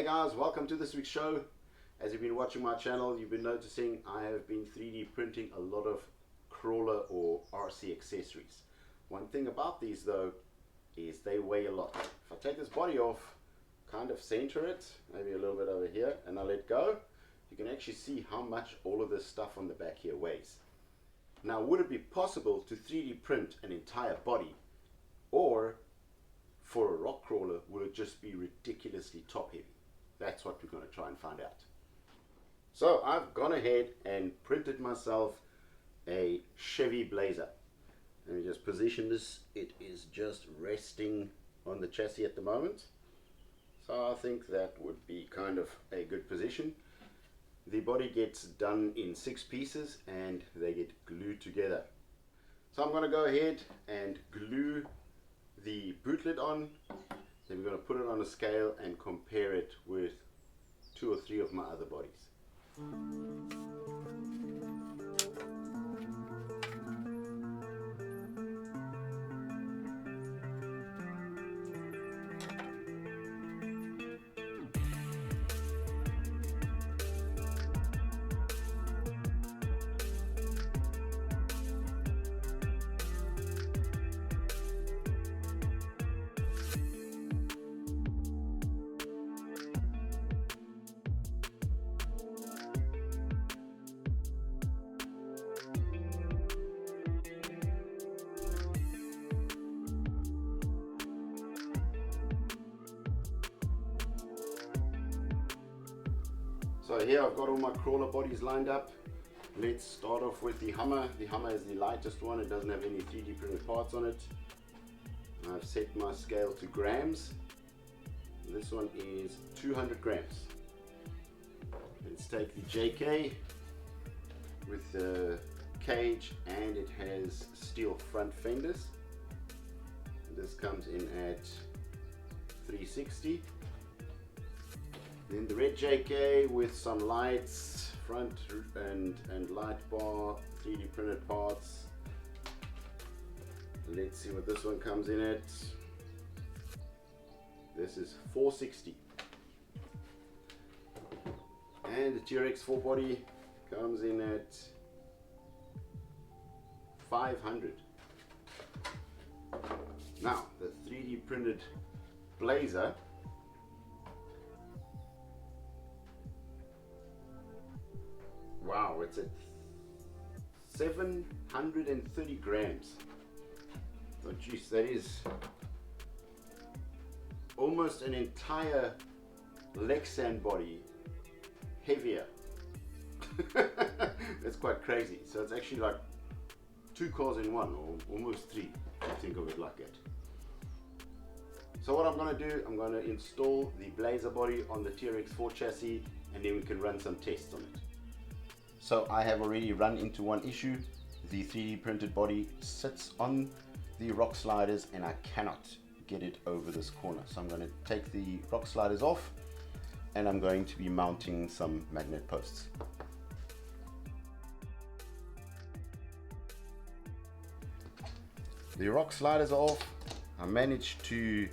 Hey guys, welcome to this week's show. As you've been watching my channel, you've been noticing I have been 3D printing a lot of crawler or RC accessories. One thing about these though is they weigh a lot. If I take this body off, kind of center it, maybe a little bit over here, and I let go, you can actually see how much all of this stuff on the back here weighs. Now, would it be possible to 3D print an entire body, or for a rock crawler will it just be ridiculously top heavy? That's what we're going to try and find out. So I've gone ahead and printed myself a Chevy Blazer. Let me just position this. It is just resting on the chassis at the moment, so I think that would be kind of a good position. The body gets done in 6 pieces and they get glued together. So I'm going to go ahead and glue the bootlet on, then we're going to put it on a scale and compare it with 2 or 3 of my other bodies. So here I've got all my crawler bodies lined up. Let's start off with the Hummer. The Hummer is the lightest one. It doesn't have any 3D printed parts on it. I've set my scale to grams. This one is 200 grams. Let's take the JK with the cage, and it has steel front fenders. This comes in at 360. Then the red JK with some lights, front and light bar, 3D printed parts. Let's see what this one comes in at. This is 460. And the TRX4 body comes in at 500. Now, the 3D printed Blazer, wow, it's at 730 grams. Oh geez, that is almost an entire Lexan body heavier. That's quite crazy. So it's actually like 2 cars in one, or almost 3, if you think of it like that. So what I'm going to do, I'm going to install the Blazer body on the TRX4 chassis, and then we can run some tests on it. So I have already run into one issue. The 3D printed body sits on the rock sliders and I cannot get it over this corner. So I'm going to take the rock sliders off and I'm going to be mounting some magnet posts. The rock sliders are off. I managed to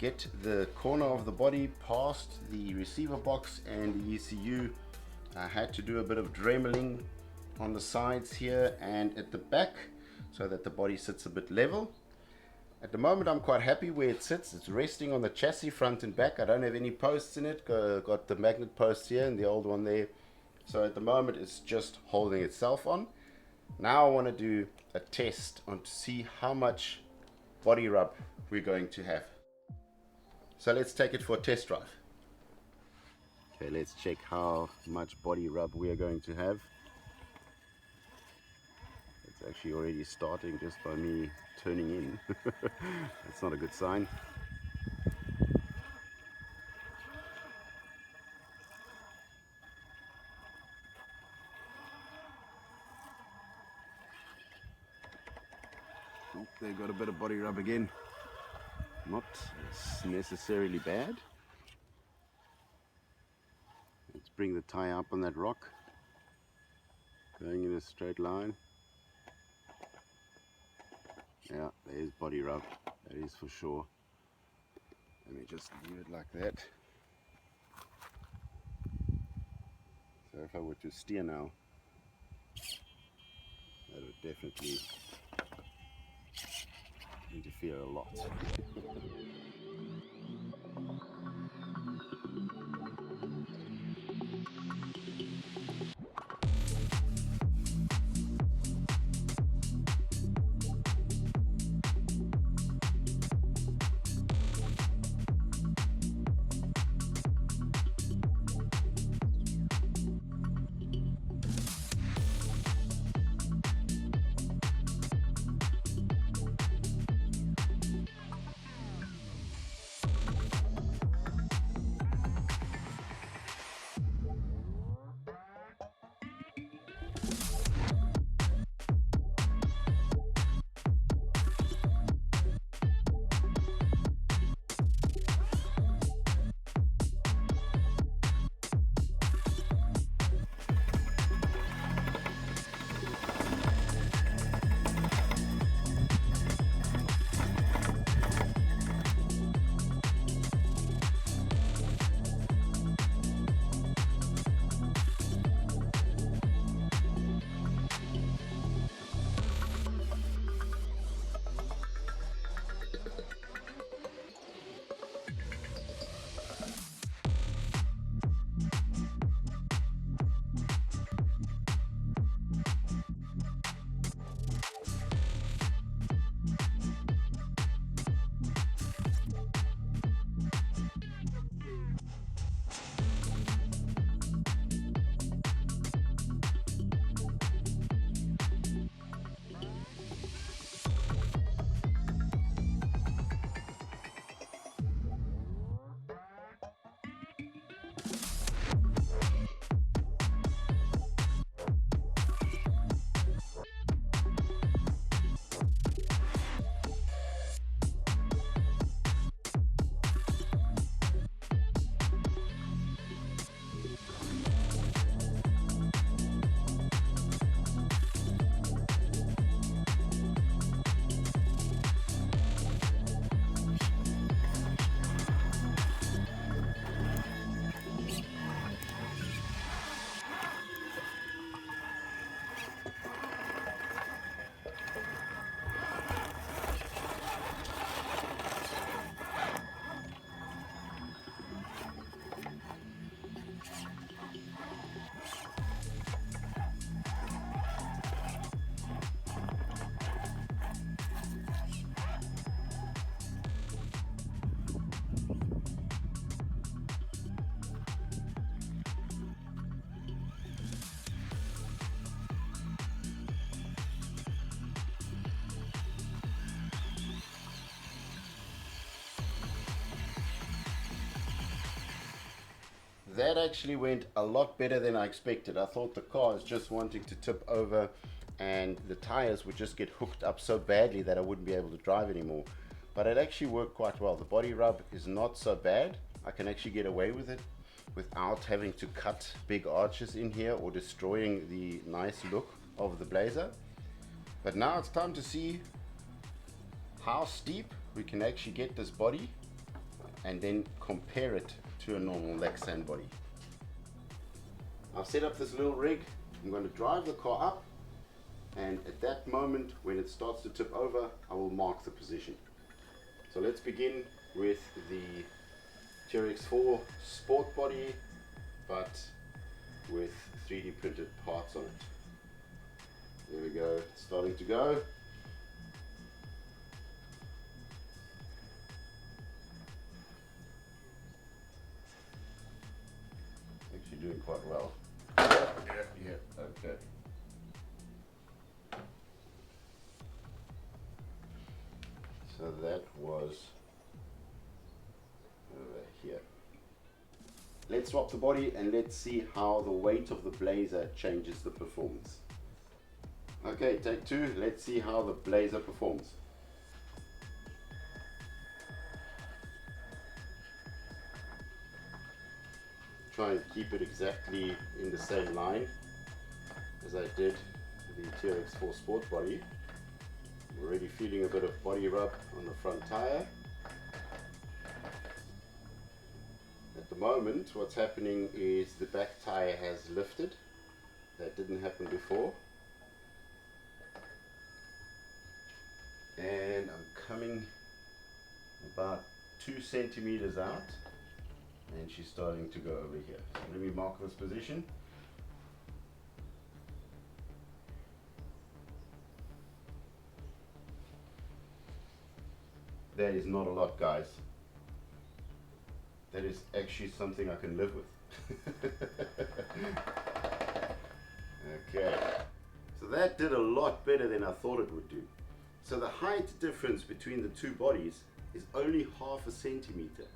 get the corner of the body past the receiver box and the ECU. I had to do a bit of dremeling on the sides here and at the back so that the body sits a bit level. At the moment I'm quite happy where it sits. It's resting on the chassis front and back. I don't have any posts in it. Got the magnet post here and the old one there. So at the moment it's just holding itself on. Now I want to do a test on to see how much body rub we're going to have. So let's take it for a test drive. Okay, let's check how much body rub we are going to have. It's actually already starting just by me turning in. That's not a good sign. Oh, they got a bit of body rub again. Not necessarily bad. Let's bring the tire up on that rock, going in a straight line. Yeah, there's body rub, that is for sure. Let me just leave it like that. So if I were to steer now, that would definitely interfere a lot. That actually went a lot better than I expected. I thought the car is just wanting to tip over and the tires would just get hooked up so badly that I wouldn't be able to drive anymore. But it actually worked quite well. The body rub is not so bad. I can actually get away with it without having to cut big arches in here or destroying the nice look of the Blazer. But now it's time to see how steep we can actually get this body and then compare it to a normal Lexan body. I've set up this little rig. I'm going to drive the car up, and at that moment when it starts to tip over, I will mark the position. So let's begin with the TRX4 sport body, but with 3D printed parts on it. There we go, it's starting to go. Actually doing quite well. Yeah, okay. So that was over here. Let's swap the body and let's see how the weight of the Blazer changes the performance. Okay, take two. Let's see how the Blazer performs. Try and keep it exactly in the same line as I did the TRX4 Sport body. I'm already feeling a bit of body rub on the front tire. At the moment what's happening is the back tire has lifted. That didn't happen before. And I'm coming about 2 centimeters out, and she's starting to go over here. So let me mark this position. That is not a lot, guys. That is actually something I can live with. Okay, so that did a lot better than I thought it would do. So the height difference between the two bodies is only ½ centimeter.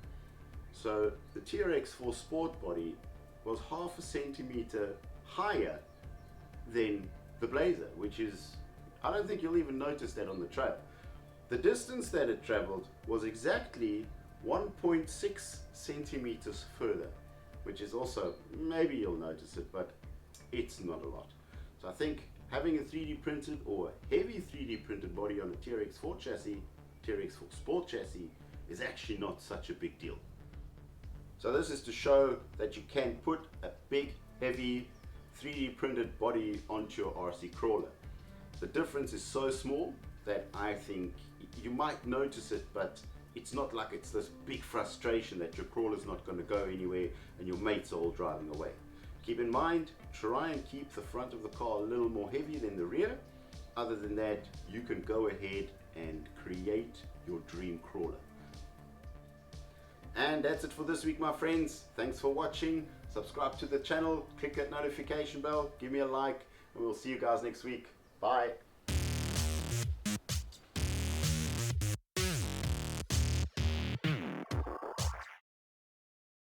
So the TRX4 Sport body was ½ centimeter higher than the Blazer, which is, I don't think you'll even notice that on the trail. The distance that it traveled was exactly 1.6 centimeters further, which is also, maybe you'll notice it, but it's not a lot. So I think having a 3D printed or a heavy 3D printed body on a TRX4 chassis, TRX4 Sport chassis, is actually not such a big deal. So this is to show that you can put a big, heavy 3D printed body onto your RC crawler. The difference is so small that I think you might notice it, but it's not like it's this big frustration that your crawler's not going to go anywhere and your mates are all driving away. Keep in mind, try and keep the front of the car a little more heavy than the rear. Other than that, you can go ahead and create your dream crawler. And that's it for this week, my friends. Thanks for watching. Subscribe to the channel, click that notification bell, give me a like, and we'll see you guys next week. Bye.